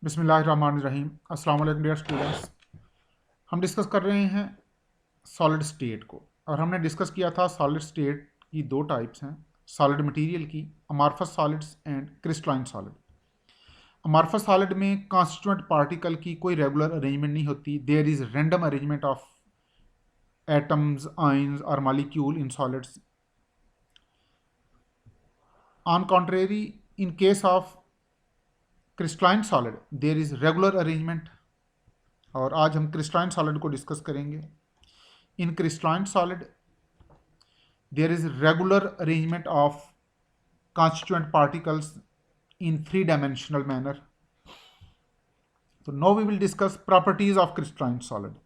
बिस्मिल्लाहिर्रहमानिर्रहीम। अस्सलाम वालेकुम डियर स्टूडेंट्स। हम डिस्कस कर रहे हैं सॉलिड स्टेट को, और हमने डिस्कस किया था सॉलिड स्टेट की दो टाइप्स हैं, सॉलिड मटेरियल की, amorphous solids and crystalline solid. Amorphous solid में कॉन्स्टिट्यूएंट पार्टिकल की कोई रेगुलर अरेंजमेंट नहीं होती। There is random arrangement of atoms, ions और molecule in solids. On contrary, in case of crystalline solid there is regular arrangement, और आज हम crystalline solid को डिस्कस करेंगे। In crystalline solid there is regular arrangement of constituent particles in three-dimensional manner. So now we will discuss properties of crystalline solid.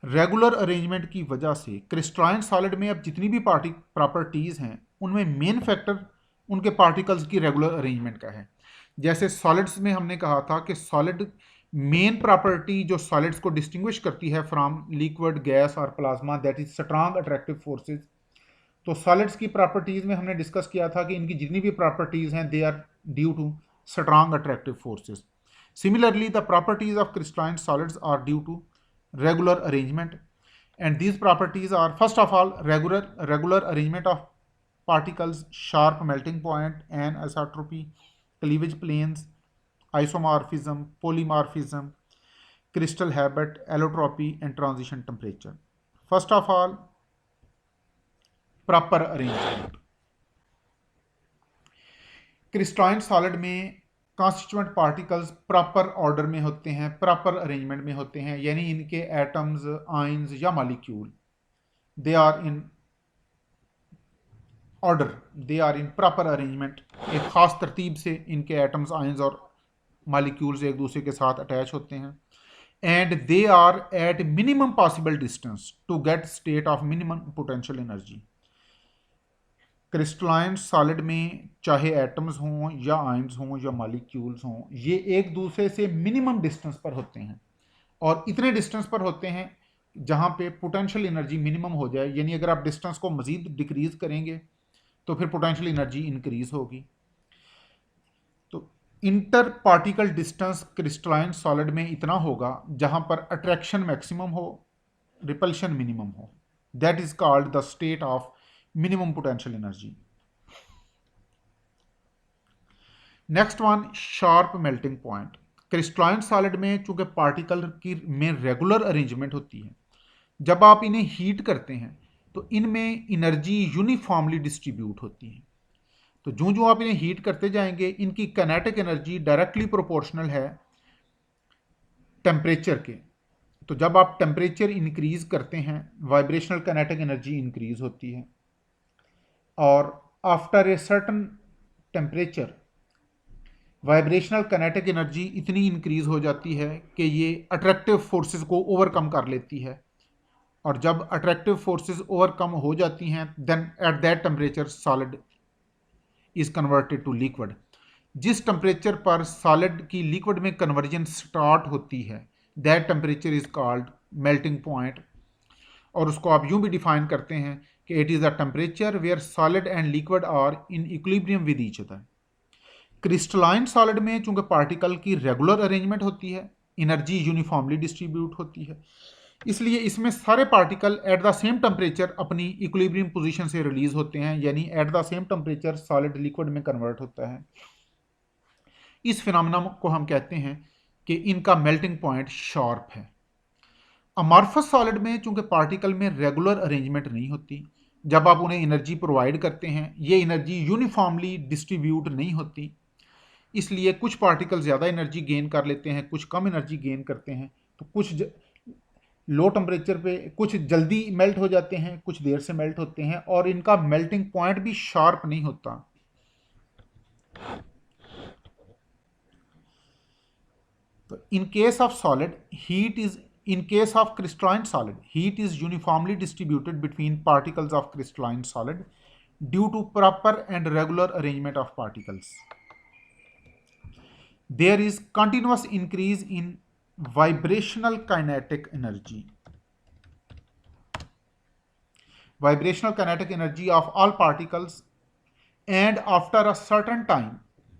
Regular arrangement की वजह से crystalline solid में अब जितनी भी प्रॉपर्टीज हैं उनमें मेन फैक्टर उनके पार्टिकल्स की रेगुलर अरेंजमेंट का है। जैसे सॉलिड्स में हमने कहा था कि सॉलिड मेन प्रॉपर्टी जो सॉलिड्स को डिस्टिंग्विश करती है फ्रॉम लिक्विड, गैस और plasma, that is strong attractive forces. तो सॉलिड्स की प्रॉपर्टीज में हमने डिस्कस किया था कि इनकी जितनी भी प्रॉपर्टीज हैं they are due to strong attractive forces. Similarly the properties of crystalline solids are due to regular arrangement, and these properties are first of all regular arrangement of particles, sharp melting point, anisotropy, cleavage planes, isomorphism, polymorphism, crystal habit, allotropy and transition temperature. First of all, proper arrangement. Crystalline solid में constituent particles proper order में होते हैं, proper arrangement में होते हैं, यानी इनके atoms, ions या molecule they are in order, they are in proper arrangement. एक खास तरतीब से इनके एटम्स, आयंस और मॉलिक्यूल्स एक दूसरे के साथ अटैच होते हैं, and they are at minimum possible distance to get state of minimum potential energy. Crystalline solid में चाहे एटम्स हों या आयंस हों या मॉलिक्यूल्स हों, ये एक दूसरे से मिनिमम डिस्टेंस पर होते हैं, और इतने डिस्टेंस पर होते हैं जहाँ पे पोटेंशियल एनर्जी मिनिमम हो जाए। यानी अगर आप डिस्टेंस को मज़ीद डिक्रीज करेंगे तो फिर पोटेंशियल एनर्जी इंक्रीज होगी। तो inter particle distance crystalline solid में इतना होगा जहाँ पर अट्रैक्शन मैक्सिमम हो, रिपल्शन मिनिमम हो। That is called the state of minimum potential energy. Next one, sharp melting point. Crystalline solid में चूंकि पार्टिकल की में रेगुलर अरेंजमेंट होती है, जब आप इन्हें हीट करते हैं तो इनमें एनर्जी यूनिफॉर्मली डिस्ट्रीब्यूट होती है। तो जो जो आप इन्हें हीट करते जाएंगे, इनकी काइनेटिक एनर्जी डायरेक्टली प्रोपोर्शनल है टेम्परेचर के। तो जब आप टेम्परेचर इंक्रीज करते हैं, वाइब्रेशनल काइनेटिक एनर्जी इंक्रीज होती है, और after a certain temperature vibrational kinetic energy इतनी इंक्रीज हो जाती है कि ये अट्रैक्टिव फोर्सेस को ओवरकम कर लेती है, और जब अट्रैक्टिव फोर्सेस ओवरकम हो जाती हैं then at that temperature solid is converted to liquid. जिस टेम्परेचर पर सॉलिड की लिक्विड में कन्वर्जन स्टार्ट होती है, that temperature is called melting point, और उसको आप यूं भी डिफाइन करते हैं कि it is the temperature where solid and liquid are in equilibrium with each other. Crystalline solid में चूंकि पार्टिकल की रेगुलर अरेंजमेंट होती है, एनर्जी यूनिफॉर्मली डिस्ट्रीब्यूट होती है, इसलिए इसमें सारे particle at the same temperature अपनी इक्विलिब्रियम पोजीशन से रिलीज होते हैं, यानी at the same temperature solid liquid में कन्वर्ट होता है। इस फिनोमेना को हम कहते हैं कि इनका मेल्टिंग पॉइंट शार्प है। अमॉर्फस सॉलिड में चूंकि पार्टिकल में रेगुलर अरेंजमेंट नहीं होती, जब आप उन्हें एनर्जी प्रोवाइड करते हैं ये एनर्जी यूनिफॉर्मली डिस्ट्रीब्यूट नहीं होती, इसलिए कुछ पार्टिकल ज़्यादा एनर्जी गेन कर लेते हैं, कुछ कम एनर्जी गेन करते हैं। तो कुछ लो टेम्परेचर पे कुछ जल्दी मेल्ट हो जाते हैं, कुछ देर से मेल्ट होते हैं, और इनका मेल्टिंग पॉइंट भी शार्प नहीं होता। तो इन case of solid heat is in case of crystalline solid, heat is uniformly distributed between particles of crystalline solid due to proper and regular arrangement of particles. There is continuous increase in vibrational kinetic energy. Vibrational kinetic energy of all particles, and after a certain time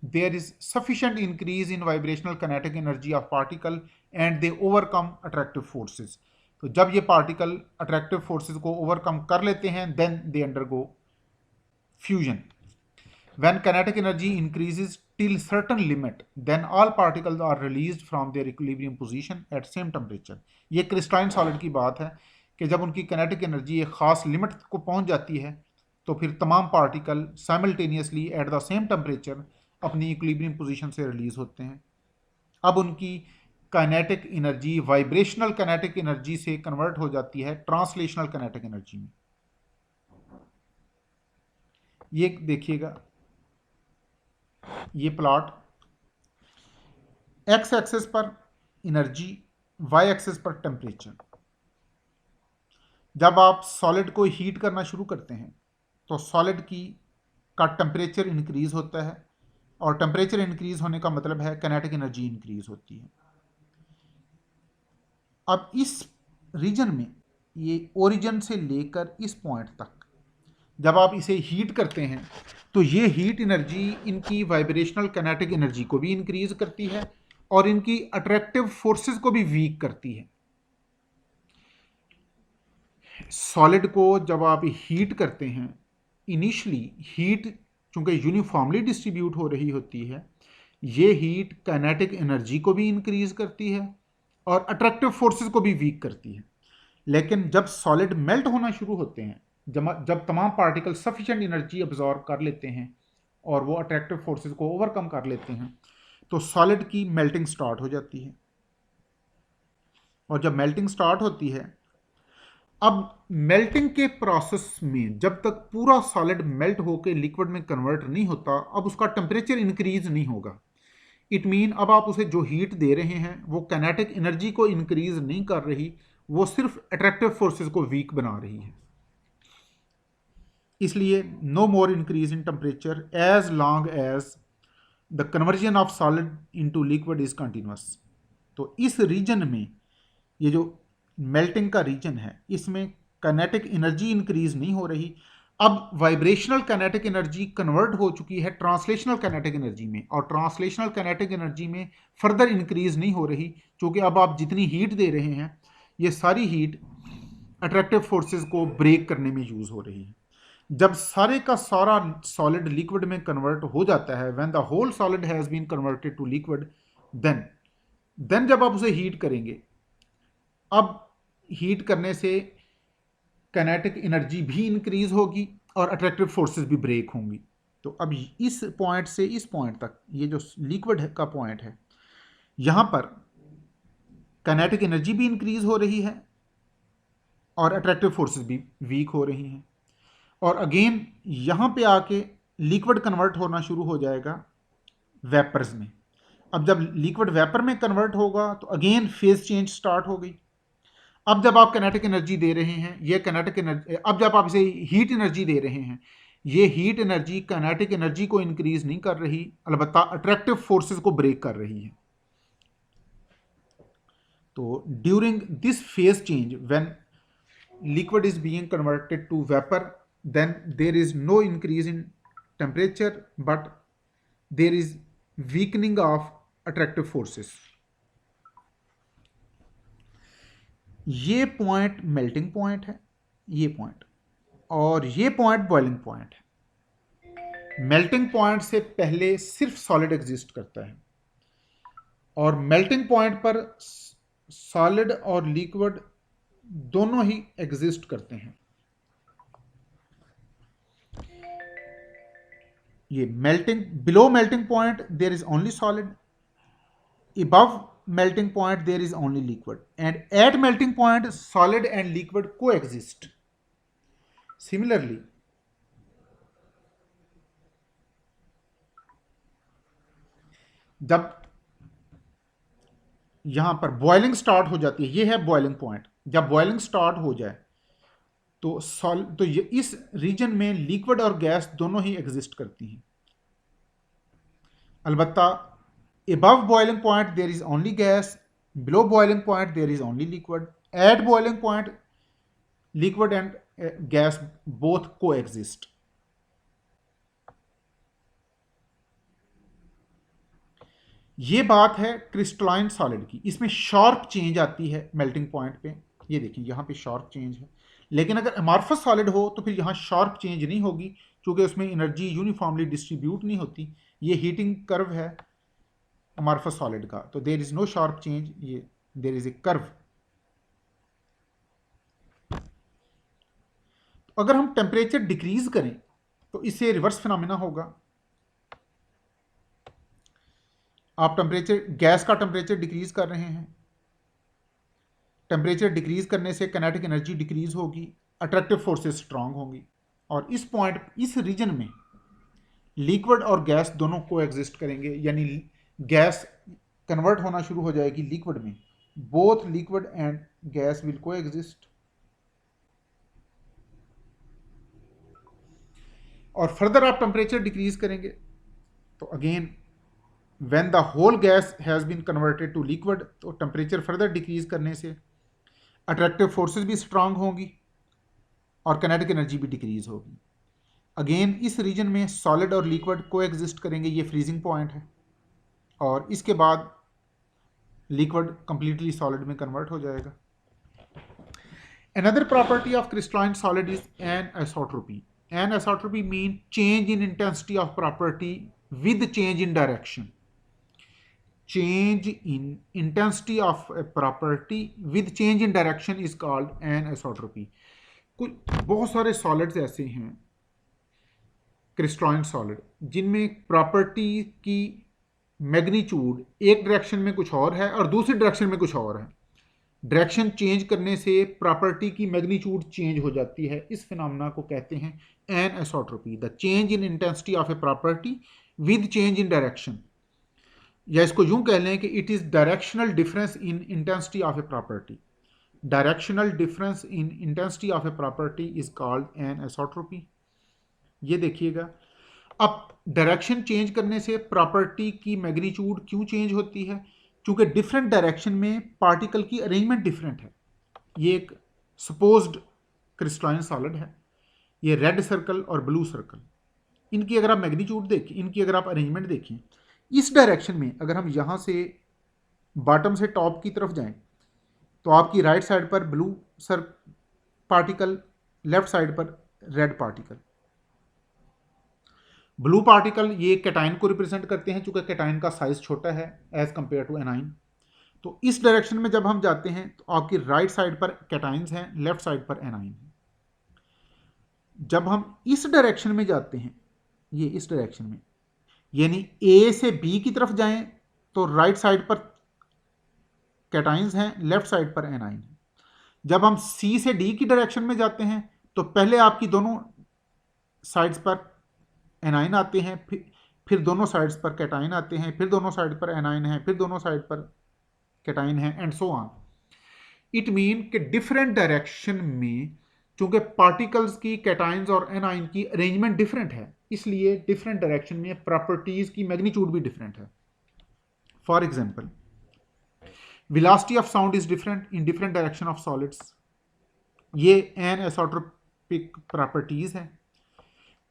there is sufficient increase in vibrational kinetic energy of particle and they overcome attractive forces. तो जब ये particle attractive forces को overcome कर लेते हैं then they undergo fusion. When kinetic energy increases till certain limit, then all particles are released from their equilibrium position at same temperature. ये crystalline solid की बात है कि जब उनकी kinetic energy एक खास लिमिट को पहुंच जाती है तो फिर तमाम particle simultaneously at the same temperature अपनी इक्विलिब्रियम पोजीशन से रिलीज होते हैं. अब उनकी kinetic energy vibrational kinetic energy से कन्वर्ट हो जाती है ट्रांसलेशनल काइनेटिक एनर्जी में. ये देखिएगा, ये प्लॉट एक्स एक्सिस पर एनर्जी, वाई एक्सिस पर टेम्परेचर. जब आप सॉलिड को हीट करना शुरू करते हैं तो सॉलिड का टेम्परेचर इंक्रीज होता है और टेम्परेचर इंक्रीज होने का मतलब है काइनेटिक एनर्जी इंक्रीज होती है. अब इस रीजन में ये ओरिजिन से लेकर इस पॉइंट तक जब आप इसे हीट करते हैं तो ये हीट एनर्जी इनकी वाइब्रेशनल काइनेटिक एनर्जी को भी इंक्रीज करती है और इनकी अट्रैक्टिव फोर्सेस को भी वीक करती है. सॉलिड को जब आप हीट करते हैं, इनिशियली हीट चूंकि यूनिफॉर्मली डिस्ट्रीब्यूट हो रही होती है, ये हीट काइनेटिक एनर्जी को भी इंक्रीज करती है और अट्रैक्टिव फोर्सेस को भी वीक करती है. लेकिन जब सॉलिड मेल्ट होना शुरू होते हैं, जब तमाम पार्टिकल सफिशिएंट एनर्जी अब्जॉर्ब कर लेते हैं और वो अट्रैक्टिव फोर्सेस को ओवरकम कर लेते हैं, तो सॉलिड की मेल्टिंग स्टार्ट हो जाती है. और जब मेल्टिंग स्टार्ट होती है, अब मेल्टिंग के प्रोसेस में जब तक पूरा सॉलिड मेल्ट होकर लिक्विड में कन्वर्ट नहीं होता, अब उसका टेम्परेचर इंक्रीज नहीं होगा. इट मीन अब आप उसे जो हीट दे रहे हैं वो काइनेटिक एनर्जी को इंक्रीज नहीं कर रही, वो सिर्फ अट्रैक्टिव फोर्सेस को वीक बना रही है. इसलिए no more increase in temperature as long as the conversion of solid into liquid is continuous. तो इस रीजन में, ये जो मेल्टिंग का रीजन है, इसमें काइनेटिक एनर्जी इंक्रीज नहीं हो रही. अब वाइब्रेशनल काइनेटिक एनर्जी कन्वर्ट हो चुकी है ट्रांसलेशनल काइनेटिक एनर्जी में, और ट्रांसलेशनल काइनेटिक एनर्जी में फर्दर इंक्रीज नहीं हो रही, क्योंकि अब आप जितनी हीट दे रहे हैं ये सारी हीट अट्रैक्टिव फोर्सेस को ब्रेक करने में यूज हो रही है. जब सारे का सारा सॉलिड लिक्विड में कन्वर्ट हो जाता है, when the whole solid has been converted to liquid, then जब आप उसे हीट करेंगे, अब हीट करने से काइनेटिक एनर्जी भी इंक्रीज होगी और अट्रैक्टिव फोर्सेस भी ब्रेक होंगी. तो अब इस पॉइंट से इस पॉइंट तक, ये जो लिक्विड का पॉइंट है, यहां पर काइनेटिक एनर्जी भी इंक्रीज हो रही है और अट्रैक्टिव फोर्सेस भी वीक हो रही हैं. और अगेन यहां पे आके लिक्विड कन्वर्ट होना शुरू हो जाएगा वेपर्स में. अब जब लिक्विड वेपर में कन्वर्ट होगा तो अगेन फेज चेंज स्टार्ट हो गई. अब जब आप काइनेटिक एनर्जी दे रहे हैं, ये काइनेटिक एनर्जी, अब जब आप इसे हीट एनर्जी दे रहे हैं, ये हीट एनर्जी काइनेटिक एनर्जी को इंक्रीज नहीं कर रही, अलबत्ता अट्रैक्टिव फोर्सेस को ब्रेक कर रही है. तो during this phase change when liquid is being converted to vapour, then there is no increase in temperature but there is weakening of attractive forces. ये पॉइंट मेल्टिंग पॉइंट है, ये point, और ये पॉइंट बॉइलिंग पॉइंट है. Melting point से पहले सिर्फ solid exist करता है और मेल्टिंग पॉइंट पर सॉलिड और लिक्विड दोनों ही एग्जिस्ट करते हैं. ये melting, below melting point there is only solid, above melting point there is only liquid, and at melting point solid and liquid coexist. Similarly, जब यहां पर बॉइलिंग स्टार्ट हो जाती है, ये है बॉइलिंग पॉइंट, जब बॉइलिंग स्टार्ट हो जाए तो ये इस रीजन में लिक्विड और गैस दोनों ही एग्जिस्ट करती हैं. अलबत्ता above boiling point there is only gas, below boiling point there is only liquid, at boiling point liquid and gas both coexist. ये बात है क्रिस्टलाइन सॉलिड की, इसमें शार्प चेंज आती है मेल्टिंग पॉइंट पे, ये देखिए यहाँ पे शार्प चेंज है। लेकिन अगर अमॉर्फस सॉलिड हो तो फिर यहाँ शार्प चेंज नहीं होगी, क्योंकि उसमें एनर्जी यूनिफॉर्मली डिस्ट्रीब्यूट नहीं होती। ये हीटिंग कर्व है अमॉर्फस सॉलिड का, तो there is no sharp change, ये देयर इज ए कर्व। अगर हम टेम्परेचर डिक्रीज करें तो इससे रिवर्स फिनोमेना होगा। आप टेम्परेचर, गैस का टेम्परेचर डिक्रीज कर रहे हैं, टेम्परेचर डिक्रीज करने से काइनेटिक एनर्जी डिक्रीज होगी, अट्रैक्टिव फोर्सेस स्ट्रांग होंगी, और इस पॉइंट, इस रीजन में लिक्विड और गैस दोनों को एग्जिस्ट करेंगे, यानी गैस कन्वर्ट होना शुरू हो जाएगी लिक्विड में। Both liquid and gas will coexist. और फर्दर आप टेम्परेचर डिक्रीज करेंगे तो again when the whole gas has been converted to liquid, तो टेम्परेचर फर्दर डिक्रीज करने से अट्रैक्टिव फोर्सेस भी स्ट्रांग होंगी और काइनेटिक एनर्जी भी डिक्रीज होगी। अगेन इस रीजन में सॉलिड और लिक्विड को एग्जिस्ट करेंगे, ये फ्रीजिंग पॉइंट है, और इसके बाद लिक्विड कंप्लीटली सॉलिड में कन्वर्ट हो जाएगा। Another property of crystalline solid is anisotropy. Anisotropy means change in intensity of property with change in direction. Change in intensity of a property with change in direction is called anisotropy. कुछ बहुत सारे solids ऐसे हैं crystalline solid जिनमें property की magnitude एक direction में कुछ और है और दूसरी डायरेक्शन में कुछ और है। डायरेक्शन चेंज करने से प्रॉपर्टी की मैग्नीट्यूड चेंज हो जाती है। इस फिनोमेना को कहते हैं anisotropy, the change in intensity of a property with change in direction, या इसको यूं कह लें कि it is directional difference in intensity of a property. Directional difference in intensity of a property is called anisotropy. ये देखिएगा, अब direction change करने से प्रॉपर्टी की मैग्नीट्यूड क्यों चेंज होती है? क्योंकि डिफरेंट डायरेक्शन में पार्टिकल की अरेंजमेंट डिफरेंट है। ये एक सपोज्ड क्रिस्टलाइन सॉलिड है, ये रेड सर्कल और ब्लू सर्कल, इनकी अगर आप मैग्नीट्यूड देखें, इनकी अगर आप अरेंजमेंट देखें, इस डायरेक्शन में अगर हम यहाँ से बॉटम से टॉप की तरफ जाएं तो आपकी राइट साइड पर blue sir particle, left side पर रेड पार्टिकल। ब्लू पार्टिकल ये कैटाइन को रिप्रेजेंट करते हैं, चूंकि कैटाइन का साइज छोटा है एज कंपेयर टू एनाइन। तो इस डायरेक्शन में जब हम जाते हैं तो आपकी राइट साइड पर कैटाइंस हैं, लेफ्ट साइड पर एनाइन है। जब हम इस डायरेक्शन में जाते हैं, ये इस डायरेक्शन में, यानी ए से बी की तरफ जाएं तो राइट साइड पर कैटाइंस हैं, लेफ्ट साइड पर एनाइन है। जब हम सी से डी की डायरेक्शन में जाते हैं तो पहले आपकी दोनों साइड्स पर एनाइन आते हैं, फिर दोनों साइड्स पर कैटाइन आते हैं, फिर दोनों साइड पर एनाइन है, फिर दोनों साइड पर कैटाइन है, and so on. It mean कि डिफरेंट डायरेक्शन में चूंकि पार्टिकल्स की, कैटाइंस और एनाइन की अरेंजमेंट डिफरेंट है, इसलिए डिफरेंट डायरेक्शन में प्रॉपर्टीज की मैग्नीट्यूड भी डिफरेंट है। For example, velocity of sound is different in different direction of solids, ये एनिसोट्रोपिक प्रॉपर्टीज हैं।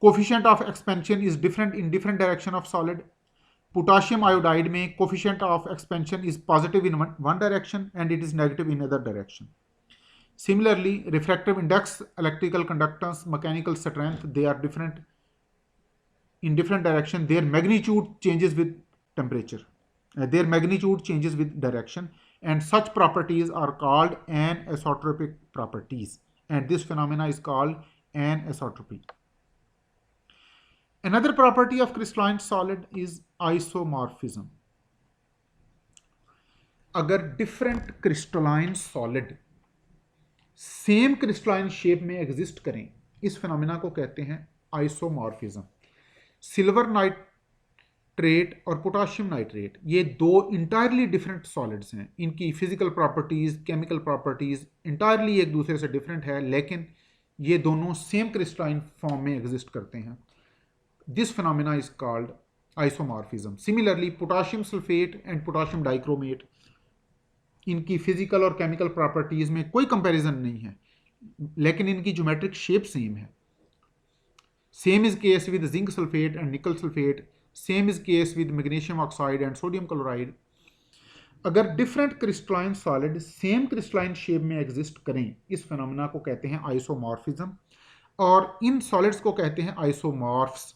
Coefficient of expansion is different in different direction of solid. Potassium iodide में coefficient of expansion is positive in one direction and it is negative in other direction. Similarly, refractive index, electrical conductance, mechanical strength, they are different in different direction. Their magnitude changes with temperature. Their magnitude changes with direction, and such properties are called anisotropic properties. And this phenomena is called anisotropy. Another property of crystalline solid is isomorphism. अगर different crystalline solid same crystalline shape में exist करें, इस phenomena को कहते हैं isomorphism. Silver nitrate और potassium nitrate ये दो इंटायरली डिफरेंट सॉलिड्स हैं, इनकी physical properties, chemical properties entirely एक दूसरे से डिफरेंट है, लेकिन ये दोनों सेम क्रिस्टलाइन फॉर्म में एग्जिस्ट करते हैं। This phenomena is called isomorphism. Similarly, potassium sulphate and potassium dichromate, इनकी फिजिकल और केमिकल प्रॉपर्टीज में कोई कंपैरिजन नहीं है, लेकिन इनकी ज्योमेट्रिक शेप सेम है। Same is case with zinc sulphate and nickel sulphate. Same is case with magnesium oxide and sodium chloride. अगर different crystalline solid same crystalline shape में एग्जिस्ट करें, इस फिनोमेना को कहते हैं आइसोमॉर्फिज्म, और इन सॉलिड्स को कहते हैं आइसोमॉर्फ्स।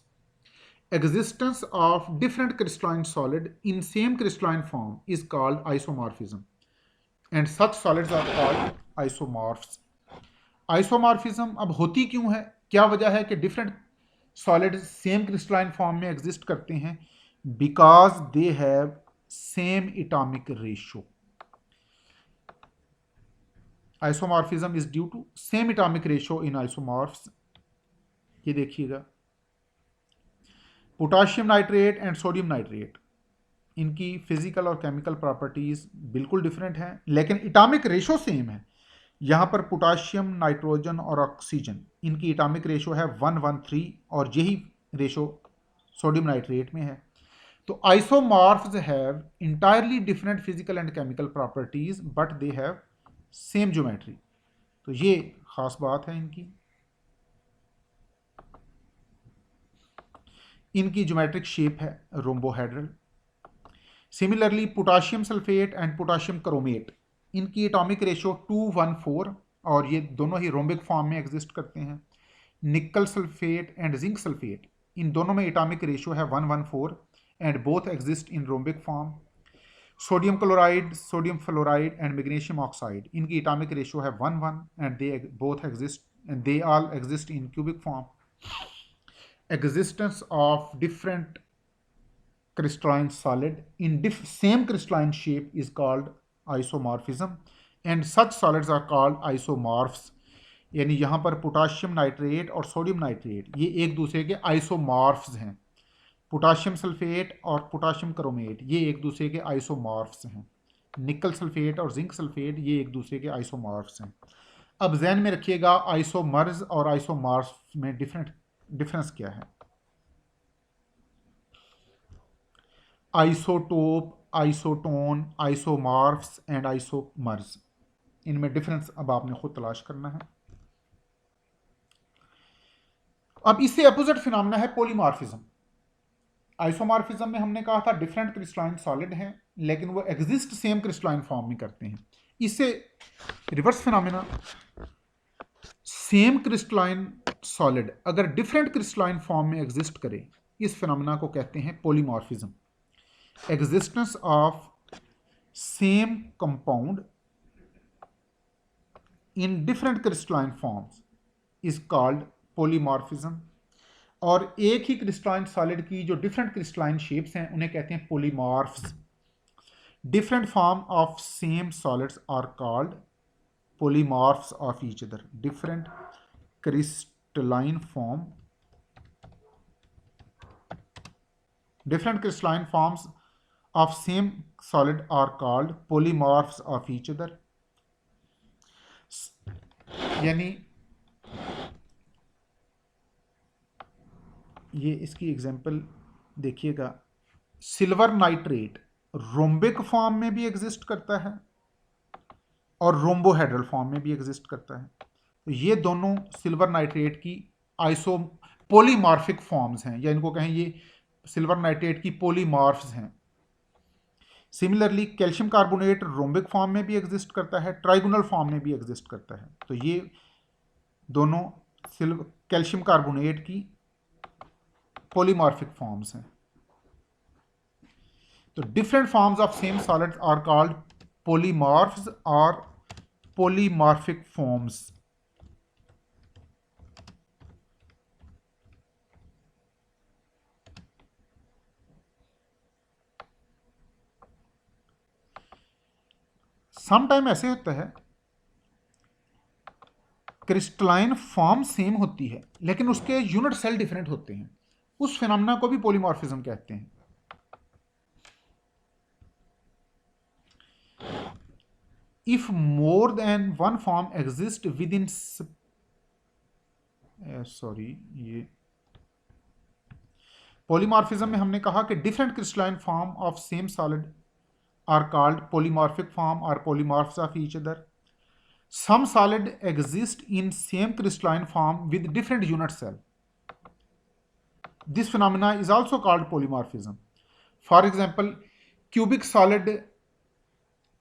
Existence of different crystalline solid in same crystalline form is called isomorphism, and such solids are called isomorphs. Isomorphism अब होती क्यों है, क्या वजह है कि different solids same crystalline form में exist करते हैं? Because they have same atomic ratio. Isomorphism is due to same atomic ratio in isomorphs. ये देखिएगा, potassium nitrate and sodium nitrate, इनकी फिजिकल और केमिकल प्रॉपर्टीज बिल्कुल डिफरेंट हैं, लेकिन एटॉमिक रेशो सेम है। यहाँ पर पोटाशियम, नाइट्रोजन और ऑक्सीजन, इनकी एटॉमिक रेशो है 1:1:3, और यही रेशो सोडियम नाइट्रेट में है। तो isomorphs have entirely different physical and chemical properties but they have same geometry. तो ये खास बात है इनकी। इनकी ज्योमेट्रिक शेप है rhombohedral. Similarly potassium sulphate and potassium chromate, इनकी एटॉमिक रेशो 2:1:4, और ये दोनों ही रोम्बिक फॉर्म में एग्जिस्ट करते हैं। Nickel sulphate and zinc sulphate, इन दोनों में एटॉमिक रेशो है 1:1:4 and both exist in rhombic form. Sodium chloride, sodium fluoride and magnesium oxide, इनकी एटॉमिक रेशो है 1:1 and they both exist and they all exist in cubic form. Existence of different crystalline solid in same crystalline shape is called isomorphism, and such solids are called isomorphs. यानी यहाँ पर potassium nitrate और sodium nitrate ये एक दूसरे के आइसोमॉर्फ्स हैं। Potassium sulphate और पोटाशियम क्रोमेट ये एक दूसरे के आइसोमॉर्फ्स हैं। निकल सल्फेट और जिंक सल्फेट ये एक दूसरे के आइसोमॉर्फ्स हैं। अब ध्यान में रखिएगा, आइसोमर्स और आइसोमॉर्फ्स में डिफरेंस क्या है। आइसोटोप, आइसोटोन, आइसोमॉर्फ्स एंड आइसोमर्स, इनमें डिफरेंस अब आपने खुद तलाश करना है। अब इससे अपोजिट फिनोमेना है पॉलीमॉर्फिज्म। आइसोमॉर्फिज्म में हमने कहा था डिफरेंट क्रिस्टलाइन सॉलिड हैं लेकिन वो एग्जिस्ट सेम क्रिस्टलाइन फॉर्म में करते हैं। इससे reverse phenomena, same crystalline solid अगर डिफरेंट क्रिस्टलाइन फॉर्म में एग्जिस्ट करे, इस फिनोमेना को कहते हैं polymorphism. Existence of same compound in different crystalline forms is called polymorphism. और एक ही क्रिस्टलाइन सॉलिड की जो डिफरेंट क्रिस्टलाइन शेप्स हैं उन्हें कहते हैं polymorphs. Different form of same solids are called polymorphs of each other. Different crystalline forms of same solid are called polymorphs of each other. यानी ये इसकी एग्जांपल देखिएगा, सिल्वर नाइट्रेट रोम्बिक फॉर्म में भी एग्जिस्ट करता है और रोम्बोहेड्रल फॉर्म में भी एग्जिस्ट करता है। तो ये दोनों सिल्वर नाइट्रेट की पॉलीमॉर्फिक फॉर्म्स हैं, या इनको कहें ये सिल्वर नाइट्रेट की पॉलीमॉर्फ्स हैं। Similarly calcium carbonate rhombic form में भी एग्जिस्ट करता है, ट्राइगोनल फॉर्म में भी एग्जिस्ट करता है। तो ये दोनों कैल्शियम कार्बोनेट की पॉलीमॉर्फिक फॉर्म्स हैं। तो different forms of same solids are called polymorphs or polymorphic forms. Sometime ऐसे होता है क्रिस्टलाइन फॉर्म सेम होती है लेकिन उसके यूनिट सेल डिफरेंट होते हैं, उस फिनोमेना को भी पॉलीमॉर्फिज्म कहते हैं। If more than one form exists within ये पॉलीमॉर्फिज्म में हमने कहा कि different crystalline form of same solid are called polymorphic form और polymorphs of each other. Some solid exist in same crystalline form with different unit cell. This phenomena is also called polymorphism. For example, cubic solid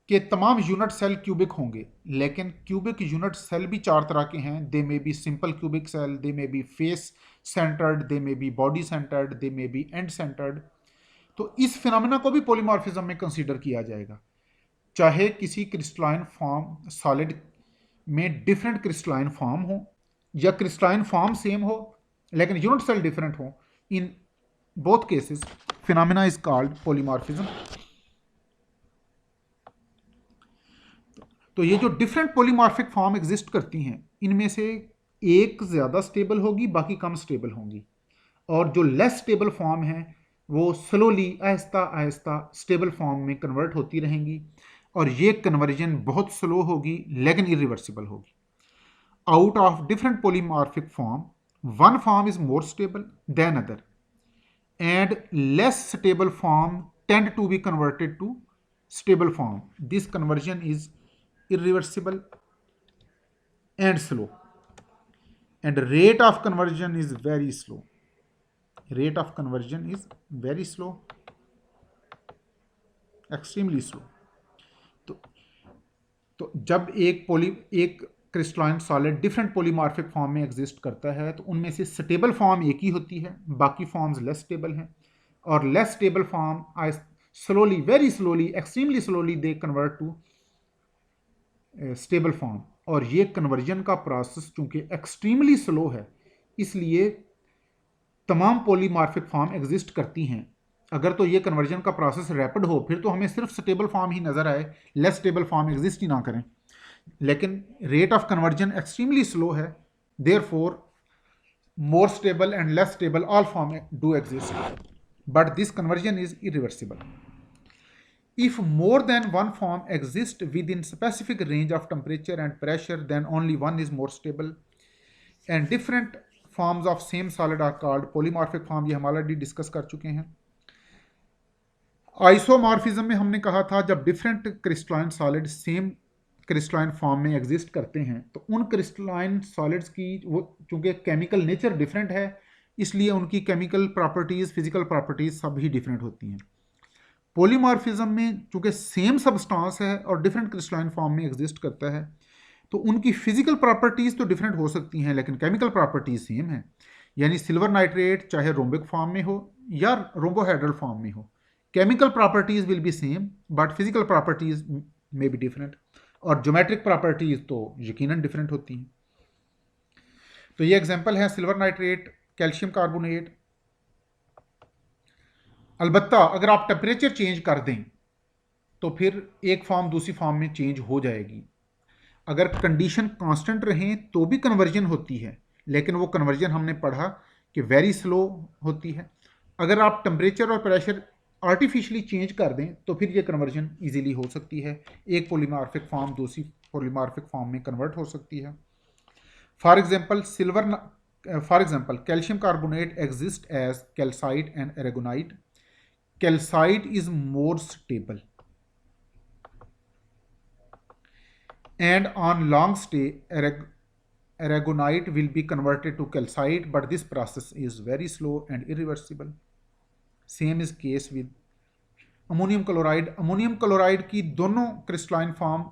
के तमाम unit cell cubic होंगे, लेकिन cubic unit cell भी चार तरह के हैं। They may be simple cubic cell, they may be face centred, they may be body centred, they may be end centred. तो इस फिनोमेना को भी पॉलीमॉर्फिज्म में कंसीडर किया जाएगा। चाहे किसी क्रिस्टलाइन फॉर्म सॉलिड में डिफरेंट क्रिस्टलाइन फॉर्म हो या क्रिस्टलाइन फॉर्म सेम हो लेकिन यूनिट सेल डिफरेंट हो, in both cases phenomena is called polymorphism. तो ये जो डिफरेंट पॉलीमॉर्फिक फॉर्म एग्जिस्ट करती हैं, इनमें से एक ज़्यादा स्टेबल होगी, बाकी कम स्टेबल होंगी, और जो लेस स्टेबल फॉर्म है वो slowly Aahista Aahista stable form में कन्वर्ट होती रहेंगी, और ये कन्वर्जन बहुत स्लो होगी लेकिन इरिवर्सिबल होगी। Out of different polymorphic form, one form is more stable then other and less stable form tend to be converted to stable form. This conversion is irreversible and slow, and rate of conversion is very slow. Rate of conversion is very slow, extremely slow. तो जब एक crystalline solid different polymorphic form में exist करता है तो उनमें से stable form एक ही होती है, बाकी फॉर्म्स लेस स्टेबल हैं, और less stable form slowly, very slowly, extremely slowly they convert to stable form. और ये कन्वर्जन का प्रोसेस चूंकि एक्सट्रीमली स्लो है, इसलिए तमाम पॉलीमॉर्फिक फॉर्म एग्जिस्ट करती हैं। अगर तो ये कन्वर्जन का प्रोसेस रैपिड हो फिर तो हमें सिर्फ स्टेबल फॉर्म ही नज़र आए, लेस स्टेबल फॉर्म एग्जिस्ट ही ना करें, लेकिन rate of conversion extremely slow है, therefore more stable and less stable all forms do exist, but this conversion is irreversible. If more than one form exists within specific range of temperature and pressure, then only one is more stable, and different forms of same solid are called polymorphic form। ये हम already discuss कर चुके हैं। Isomorphism में हमने कहा था जब different crystalline solid same crystalline form में एग्जिस्ट करते हैं तो उन क्रिस्टलाइन सॉलिड्स की वो चूंकि केमिकल नेचर डिफरेंट है, इसलिए उनकी केमिकल प्रॉपर्टीज़, फिजिकल प्रॉपर्टीज़ सब ही डिफरेंट होती हैं। पॉलीमॉर्फिज्म में चूंकि सेम सब्सटेंस है और डिफरेंट क्रिस्टलाइन फॉर्म में एग्जिस्ट करता है, तो उनकी फिजिकल प्रॉपर्टीज़ तो डिफरेंट हो सकती हैं लेकिन केमिकल प्रॉपर्टीज़ सेम है। यानी सिल्वर नाइट्रेट चाहे रोम्बिक फॉर्म में हो या रोम्बोहाइड्रल फॉर्म में हो, chemical properties will be same but physical properties may be different, और ज्योमेट्रिक प्रॉपर्टीज तो यकीनन डिफरेंट होती हैं। तो ये एग्जांपल है सिल्वर नाइट्रेट, कैल्शियम कार्बोनेट। अलबत्ता अगर आप टेम्परेचर चेंज कर दें तो फिर एक फॉर्म दूसरी फॉर्म में चेंज हो जाएगी। अगर कंडीशन कांस्टेंट रहें तो भी कन्वर्जन होती है, लेकिन वो कन्वर्जन हमने पढ़ा कि वेरी स्लो होती है। अगर आप टेम्परेचर और प्रेशर आर्टिफिशियली चेंज कर दें तो फिर ये कन्वर्जन इजीली हो सकती है, एक पॉलीमॉर्फिक फॉर्म दूसरी पॉलीमॉर्फिक फॉर्म में कन्वर्ट हो सकती है। For example calcium carbonate exist as calcite and aragonite. Calcite is more stable and on long stay aragonite will be converted to calcite, but this process is very slow and irreversible. Same is case with ammonium chloride. Ammonium chloride की दोनों crystalline form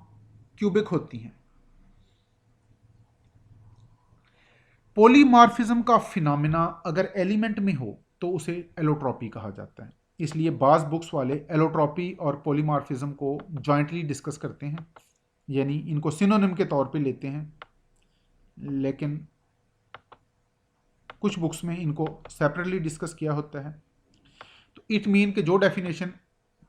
cubic होती हैं। Polymorphism का phenomena अगर element में हो तो उसे एलोट्रॉपी कहा जाता है, इसलिए बाज बुक्स वाले एलोट्रॉपी और पॉलीमॉर्फिज्म को जॉइंटली डिस्कस करते हैं, यानी इनको सिनोनिम के तौर पे लेते हैं, लेकिन कुछ बुक्स में इनको सेपरेटली डिस्कस किया होता है। तो इट मीन कि जो डेफिनेशन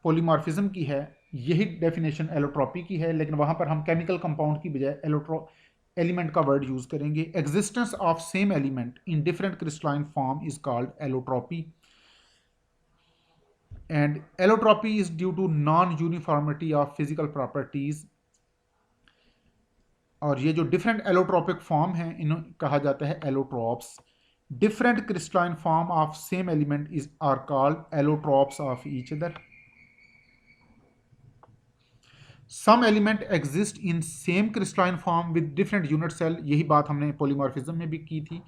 पॉलीमॉर्फिज्म की है यही डेफिनेशन एलोट्रॉपी की है, लेकिन वहाँ पर हम केमिकल कंपाउंड की बजाय एलिमेंट का वर्ड यूज़ करेंगे। Existence of same element in different crystalline form is called allotropy, and allotropy is due to non uniformity of physical properties. और ये जो डिफरेंट एलोट्रॉपिक फॉर्म हैं इन्हें कहा जाता है allotropes. Different crystalline form of same element is are called allotropes of each other. Some element exist in same crystalline form with different unit cell. यही बात हमने पॉलीमॉर्फिज्म में भी की थी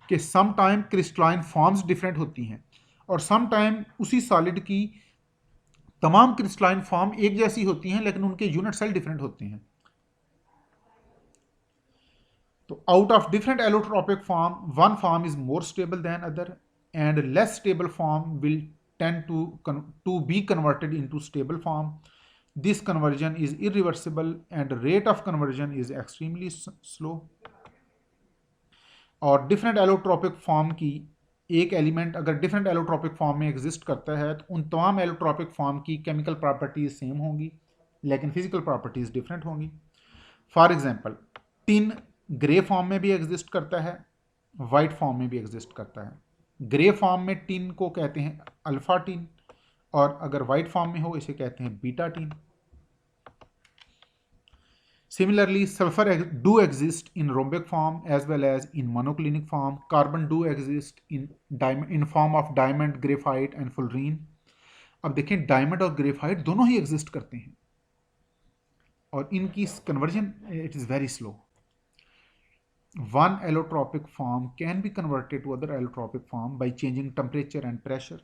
कि some time crystalline forms different होती हैं और सम टाइम उसी सॉलिड की तमाम क्रिस्टलाइन फॉर्म एक जैसी होती हैं लेकिन उनके यूनिट सेल डिफरेंट होते हैं। तो out of different allotropic form one form is more stable then other and less stable form will tend to be converted into stable form. This conversion is irreversible and rate of conversion is extremely slow. और different allotropic form की एक element अगर different allotropic form में exist करता है तो उन तमाम एलोट्रोपिक फॉर्म की केमिकल प्रॉपर्टीज सेम होंगी लेकिन फिजिकल प्रॉपर्टीज डिफरेंट होंगी। For example tin grey form में भी एग्जिस्ट करता है, वाइट फॉर्म में भी एग्जिस्ट करता है। ग्रे फॉर्म में टिन को कहते हैं अल्फा टिन और अगर वाइट फॉर्म में हो इसे कहते हैं beta tin. Similarly, sulfur do exist in rhombic form as well as in monoclinic form. Carbon do exist in form of diamond, graphite and fullerene. अब देखें डायमंड और ग्रेफाइट दोनों ही एग्जिस्ट करते हैं और इनकी conversion it is very slow. One allotropic form can be converted to other allotropic form by changing temperature and pressure.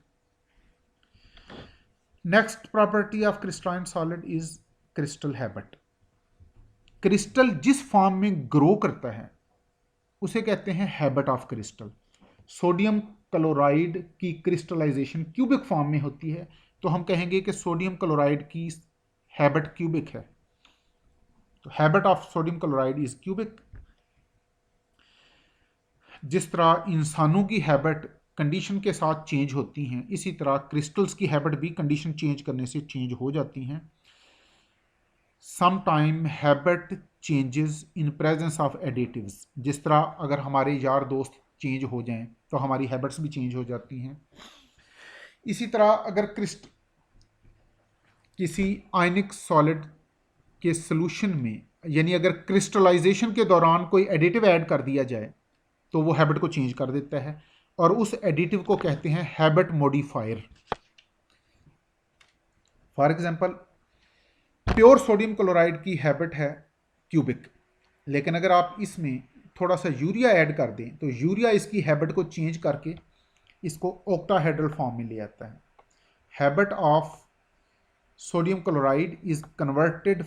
Next property of crystalline solid is crystal habit. Crystal जिस form में grow करता है उसे कहते हैं habit of crystal. Sodium chloride की crystallisation cubic form में होती है तो हम कहेंगे कि सोडियम क्लोराइड की हैबिट क्यूबिक है, तो habit of sodium chloride is cubic. जिस तरह इंसानों की हैबिट कंडीशन के साथ चेंज होती हैं इसी तरह क्रिस्टल्स की हैबिट भी कंडीशन चेंज करने से चेंज हो जाती हैं। Sometime habit changes in presence of additives, जिस तरह अगर हमारे यार दोस्त चेंज हो जाएं तो हमारी हैबिट्स भी चेंज हो जाती हैं। इसी तरह अगर किसी आयनिक सॉलिड के सॉल्यूशन में यानी अगर क्रिस्टलाइजेशन के दौरान कोई एडिटिव ऐड कर दिया जाए तो वो हैबिट को चेंज कर देता है और उस एडिटिव को कहते हैं habit modifier. For example pure sodium chloride की हैबिट है क्यूबिक, लेकिन अगर आप इसमें थोड़ा सा यूरिया ऐड कर दें तो यूरिया इसकी हैबिट को चेंज करके इसको ऑक्टाहेड्रल फॉर्म में ले आता है। Habit of sodium chloride is converted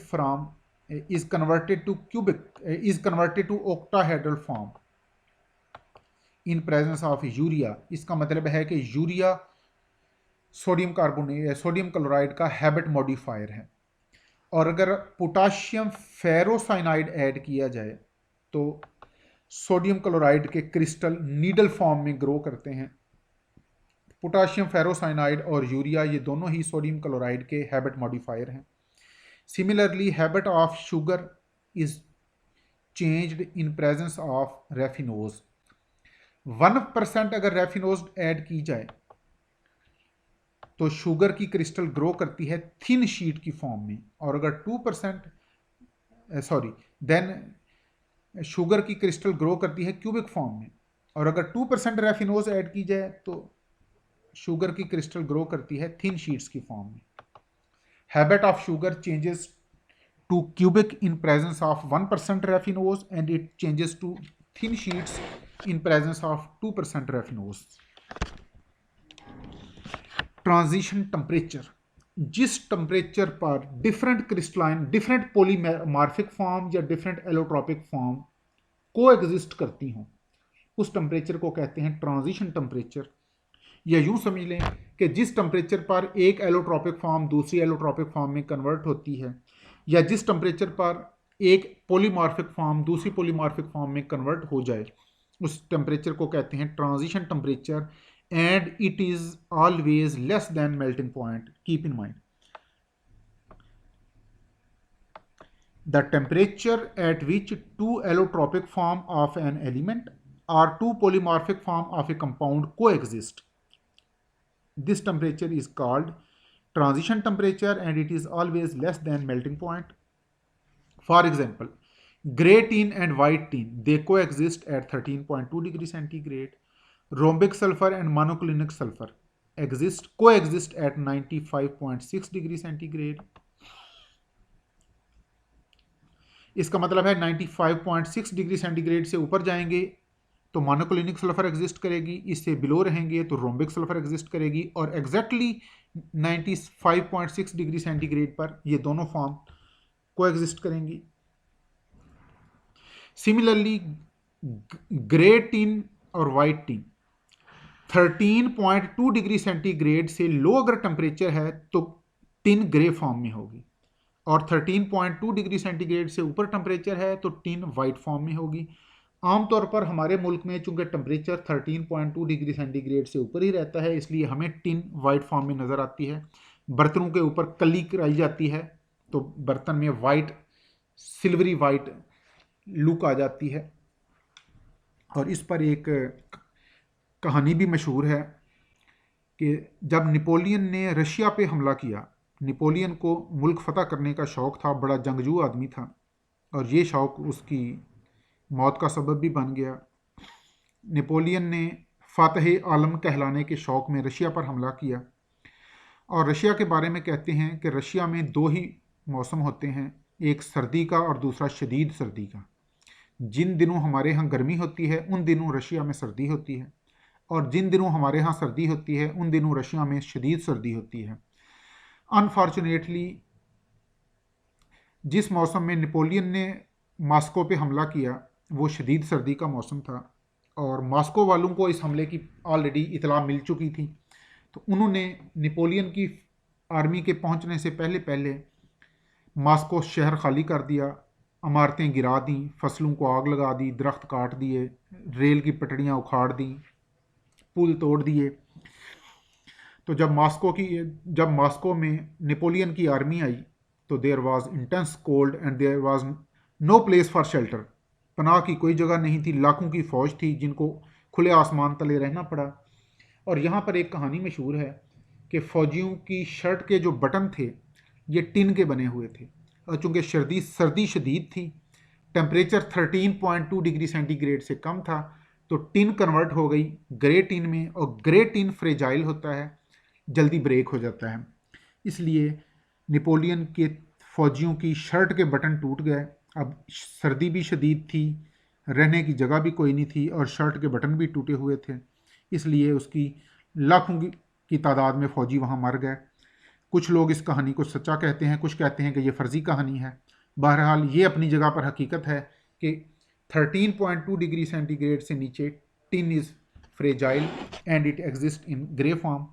to octahedral form in presence of urea. इसका मतलब है कि यूरिया सोडियम क्लोराइड का हैबिट मॉडिफायर है। और अगर पोटाशियम फेरोसाइनाइड ऐड किया जाए तो सोडियम क्लोराइड के क्रिस्टल नीडल फॉर्म में ग्रो करते हैं। पोटाशियम फेरोसाइनाइड और यूरिया ये दोनों ही सोडियम क्लोराइड के हैबिट मॉडिफायर हैं। Similarly habit of sugar is changed in presence of raffinose. 1% अगर रेफिनोज ऐड की जाए तो शुगर की क्रिस्टल ग्रो करती है थिन शीट की फॉर्म में, और अगर 2% देन शुगर की क्रिस्टल ग्रो करती है क्यूबिक फॉर्म में, और अगर 2% रेफिनोज ऐड की जाए तो शुगर की क्रिस्टल ग्रो करती है थिन शीट्स की फॉर्म में। Habit of sugar changes to cubic in presence of 1% raffinose and it changes to thin sheets in presence of 2% raffinose. Transition temperature, जिस टेम्परेचर पर डिफरेंट पॉलीमॉर्फिक फॉर्म या different allotropic form को exist करती हों उस temperature को कहते हैं ट्रांजिशन टेम्परेचर। या यूं समझ लें कि जिस टेम्परेचर पर एक एलोट्रोपिक फॉर्म दूसरी एलोट्रोपिक फॉर्म में कन्वर्ट होती है या जिस टेम्परेचर पर एक पॉलीमॉर्फिक फॉर्म दूसरी पॉलीमॉर्फिक फॉर्म में कन्वर्ट हो जाए उस टेम्परेचर को कहते हैं transition temperature and it is always less than melting point. Keep in mind the temperature at which two allotropic form of an element और two polymorphic form of a compound को exist, this temperature is called transition temperature and it is always less than melting point. For example, gray tin and white tin, they coexist at 13.2 degrees centigrade. Rhombic sulfur and monoclinic sulfur coexist at 95.6 degrees centigrade. इसका मतलब है 95.6 degree centigrade से ऊपर जाएंगे तो monoclinic sulphur exist करेगी, इससे below रहेंगे तो रोम्बिक सल्फर एग्जिस्ट करेगी, और एग्जैक्टली 95.6 डिग्री सेंटीग्रेड पर ये दोनों फॉर्म को एग्जिस्ट करेंगी। सिमिलरली ग्रे टिन और वाइट टिन 13.2 डिग्री सेंटीग्रेड से लो अगर टेम्परेचर है तो टिन ग्रे फॉर्म में होगी, और 13.2 डिग्री सेंटीग्रेड से ऊपर टेम्परेचर है तो टिन वाइट फॉर्म में होगी। आमतौर पर हमारे मुल्क में चूंकि टेम्परेचर 13.2 डिग्री सेंटीग्रेड से ऊपर ही रहता है, इसलिए हमें टिन वाइट फॉर्म में नज़र आती है। बर्तनों के ऊपर कली कराई जाती है तो बर्तन में वाइट, सिल्वरी वाइट लुक आ जाती है। और इस पर एक कहानी भी मशहूर है कि जब नेपोलियन ने रशिया पे हमला किया, नेपोलियन को मुल्क फ़तह करने का शौक़ था, बड़ा जंगजू आदमी था, और ये शौक़ उसकी मौत का सबब भी बन गया। नेपोलियन ने फ़ातह आलम कहलाने के शौक़ में रशिया पर हमला किया, और रशिया के बारे में कहते हैं कि रशिया में दो ही मौसम होते हैं, एक सर्दी का और दूसरा शदीद सर्दी का। जिन दिनों हमारे यहाँ गर्मी होती है उन दिनों रशिया में सर्दी होती है, और जिन दिनों हमारे यहाँ सर्दी होती है उन दिनों रशिया में शदीद सर्दी होती है। अनफॉर्चुनेटली जिस मौसम में नेपोलियन ने मॉस्को पे हमला किया वो शदीद सर्दी का मौसम था, और मॉस्को वालों को इस हमले की ऑलरेडी इतला मिल चुकी थी। तो उन्होंने नेपोलियन की आर्मी के पहुंचने से पहले पहले मॉस्को शहर खाली कर दिया, इमारतें गिरा दी, फसलों को आग लगा दी, दरख्त काट दिए, रेल की पटड़ियाँ उखाड़ दी, पुल तोड़ दिए। तो जब मॉस्को में नेपोलियन की आर्मी आई तो there was intense cold and there was no place for shelter. पनाह की कोई जगह नहीं थी, लाखों की फ़ौज थी जिनको खुले आसमान तले रहना पड़ा। और यहाँ पर एक कहानी मशहूर है कि फ़ौजियों की शर्ट के जो बटन थे ये टिन के बने हुए थे, और चूँकि सर्दी शदीद थी, टेम्परेचर 13.2 डिग्री सेंटीग्रेड से कम था, तो टिन कन्वर्ट हो गई ग्रे टिन में, और ग्रे टिन फ्रेजाइल होता है, जल्दी ब्रेक हो जाता है। इसलिए नेपोलियन के फ़ौजियों की शर्ट के बटन टूट गए। अब सर्दी भी शदीद थी, रहने की जगह भी कोई नहीं थी, और शर्ट के बटन भी टूटे हुए थे, इसलिए उसकी लाखों की तादाद में फ़ौजी वहाँ मर गए। कुछ लोग इस कहानी को सच्चा कहते हैं, कुछ कहते हैं कि ये फ़र्ज़ी कहानी है। बहरहाल ये अपनी जगह पर हकीकत है कि 13.2 डिग्री सेंटीग्रेड से नीचे tin is fragile and it exist in grey form.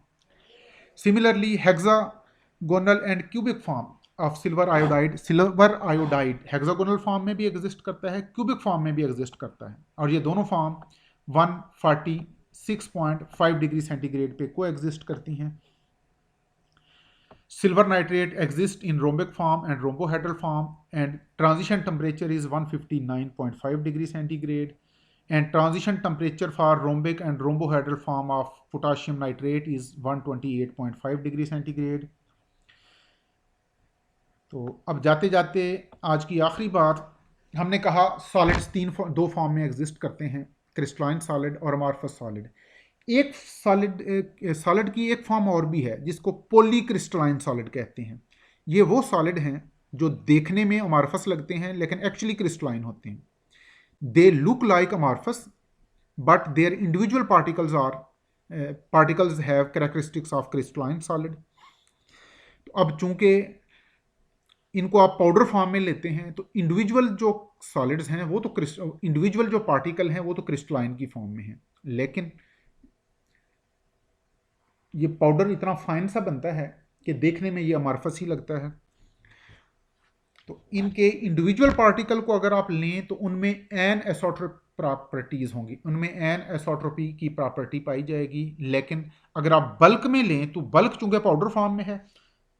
Similarly hexagonal and cubic form of silver iodide hexagonal form में भी एग्जिस्ट करता है, क्यूबिक फॉर्म में भी एग्जिस्ट करता है, और ये दोनों फॉर्म 146.5 डिग्री सेंटीग्रेड पे को एग्जिस्ट करती हैं। Silver nitrate exists in rhombic form and rhombohedral form, and transition temperature is 159.5 degree centigrade, and transition temperature for rhombic and rhombohedral form of potassium nitrate is 128.5 degree centigrade. तो अब जाते जाते आज की आखिरी बात, हमने कहा सॉलिड्स दो फॉर्म में एग्जिस्ट करते हैं, क्रिस्टलाइन सॉलिड और अमॉर्फस सॉलिड। एक सॉलिड की एक फॉर्म और भी है जिसको पॉलीक्रिस्टलाइन सॉलिड कहते हैं। ये वो सॉलिड हैं जो देखने में अमॉर्फस लगते हैं लेकिन एक्चुअली क्रिस्टलाइन होते हैं। They look like amorphous but their individual particles have characteristics of crystalline solid. तो अब चूंकि इनको आप पाउडर फॉर्म में लेते हैं तो इंडिविजुअल जो सॉलिड्स हैं वो तो इंडिविजुअल जो पार्टिकल हैं वो तो क्रिस्टलाइन की फॉर्म में हैं, लेकिन ये पाउडर इतना फाइन सा बनता है कि देखने में ये अमॉर्फस ही लगता है। तो इनके इंडिविजुअल पार्टिकल को अगर आप लें तो उनमें एन एसोट्रोपिक प्रॉपर्टीज होंगी, उनमें एन एसोट्रोपी की प्रॉपर्टी पाई जाएगी। लेकिन अगर आप बल्क में लें तो बल्क चूंकि पाउडर फॉर्म में है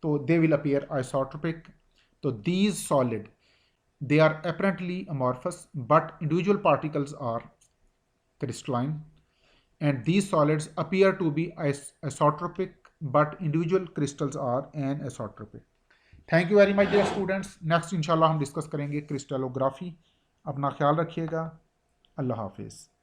तो दे विल अपीयर आइसोट्रोपिक। तो these solid they are apparently amorphous but individual particles are crystalline, and these solids appear to be isotropic but individual crystals are anisotropic. Thank you very much dear students. Next इंशाल्लाह हम discuss करेंगे crystallography. अपना ख्याल रखिएगा। अल्लाह हाफिज़।